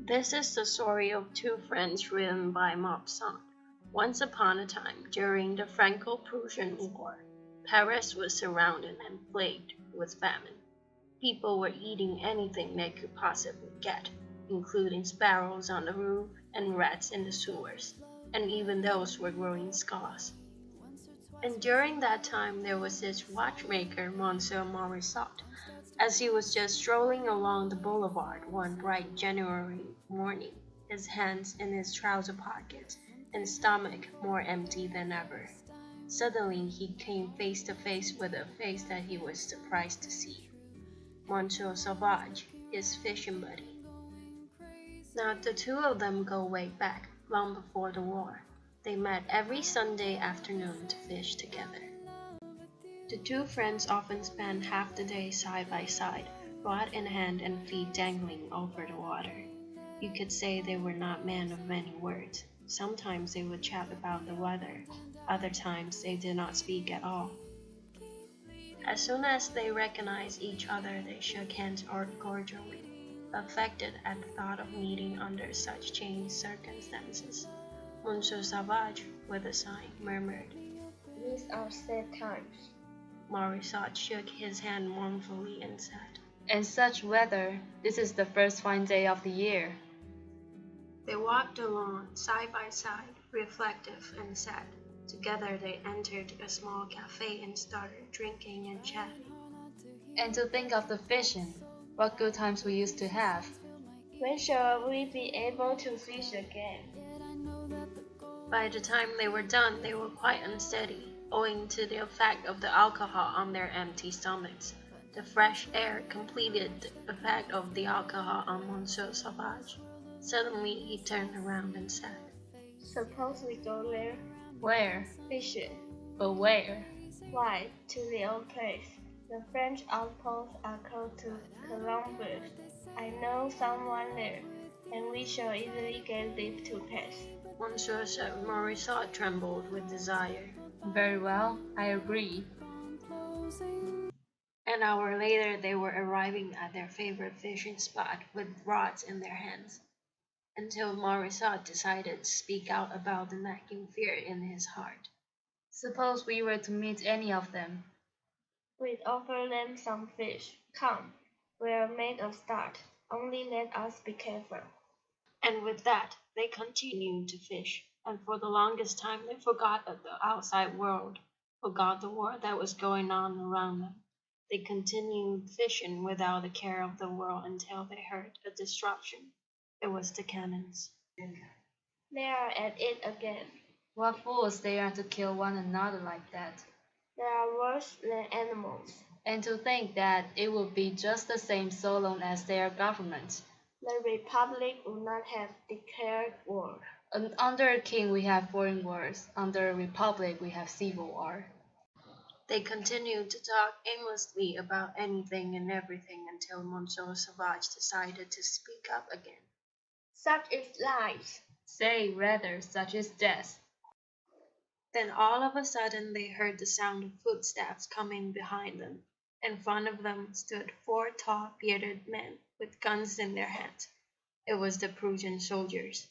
This is the story of two friends written by Maupassant. Once upon a time, during the Franco-Prussian War, Paris was surrounded and plagued with famine. People were eating anything they could possibly get, including sparrows on the roof and rats in the sewers, and even those were growing scarce. And during that time there was this watchmaker, Monsieur Morisot. As he was just strolling along the boulevard one bright January morning, his hands in his trouser pockets and stomach more empty than ever, suddenly he came face to face with a face that he was surprised to see. Monsieur Sauvage, his fishing buddy. Now the two of them go way back, long before the war. They met every Sunday afternoon to fish together. The two friends often spent half the day side by side, rod in hand and feet dangling over the water. You could say they were not men of many words. Sometimes they would chat about the weather, other times they did not speak at all. As soon as they recognized each other, they shook hands cordially, affected at the thought of meeting under such changed circumstances. Monsieur Sauvage, with a sigh, murmured, These are sad times. Morisot shook his hand mournfully and said, In such weather, this is the first fine day of the year. They walked along, side by side, reflective and sad. Together they entered a small cafe and started drinking and chatting. And to think of the fishing, what good times we used to have. When shall we be able to fish again? By the time they were done, they were quite unsteady, owing to the effect of the alcohol on their empty stomachs. The fresh air completed the effect of the alcohol on Monsieur Sauvage. Suddenly he turned around and said, Suppose we go there Where? fishing. But where? Why, to the old place. The French outposts are close to Columbus. I know someone there, and we shall easily get leave to pass. Monsieur Morisot trembled with desire. Very well, I agree. An hour later they were arriving at their favorite fishing spot with rods in their hands, until Morisot decided to speak out about the nagging fear in his heart. Suppose we were to meet any of them. We'd offer them some fish. Come, we'll make a start. Only let us be careful. And with that, they continued to fish, and for the longest time they forgot of the outside world, forgot the war that was going on around them. They continued fishing without the care of the world until they heard a disruption. It was the cannons. They are at it again. What fools they are to kill one another like that. They are worse than animals. And to think that it would be just the same so long as their government. The Republic would not have declared war. And under a king we have foreign wars, under a republic we have civil war. They continued to talk aimlessly about anything and everything until Monsieur Sauvage decided to speak up again. Such is life. Say rather, such is death. Then all of a sudden they heard the sound of footsteps coming behind them. In front of them stood four tall, bearded men with guns in their hands. It was the Prussian soldiers.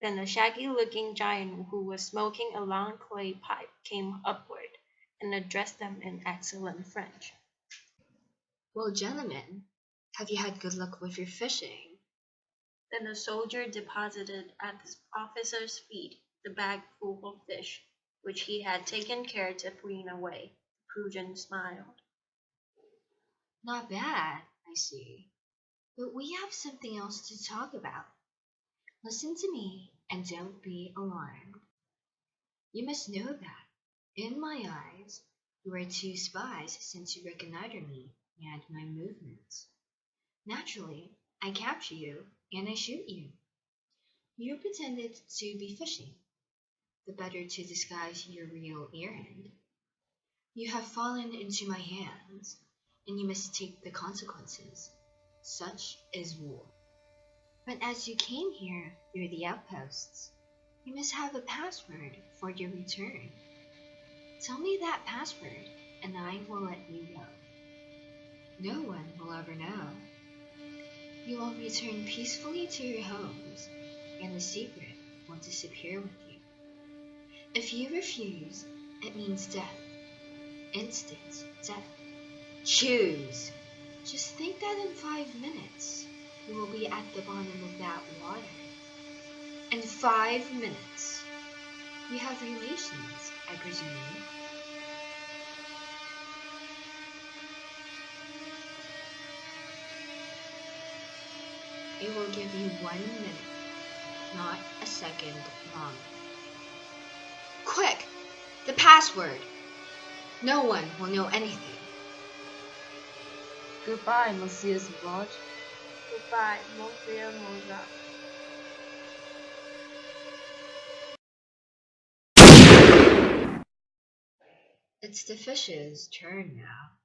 Then a shaggy-looking giant who was smoking a long clay pipe came upward and addressed them in excellent French. Well, gentlemen, have you had good luck with your fishing? Then the soldier deposited at the officer's feet the bag full of fish, which he had taken care to bring away. The Prussian smiled. Not bad, I see. But we have something else to talk about. Listen to me and don't be alarmed. You must know that, in my eyes, you are two spies since you reconnoiter me and my movements. Naturally, I capture you and I shoot you. You pretended to be fishing, the better to disguise your real errand. You have fallen into my hands, and you must take the consequences. Such is war. But as you came here through the outposts, you must have a password for your return. Tell me that password, and I will let you go. No one will ever know. You will return peacefully to your homes, and the secret will disappear with you. If you refuse, it means death. Instant death. Choose. Just think that in 5 minutes, you will be at the bottom of that water. In 5 minutes, you have relations, I presume. It will give you 1 minute, not a second longer. Quick! The password! No one will know anything. Goodbye, Monsieur Sauvage. Goodbye, Monsieur Mozart. It's the fish's turn now.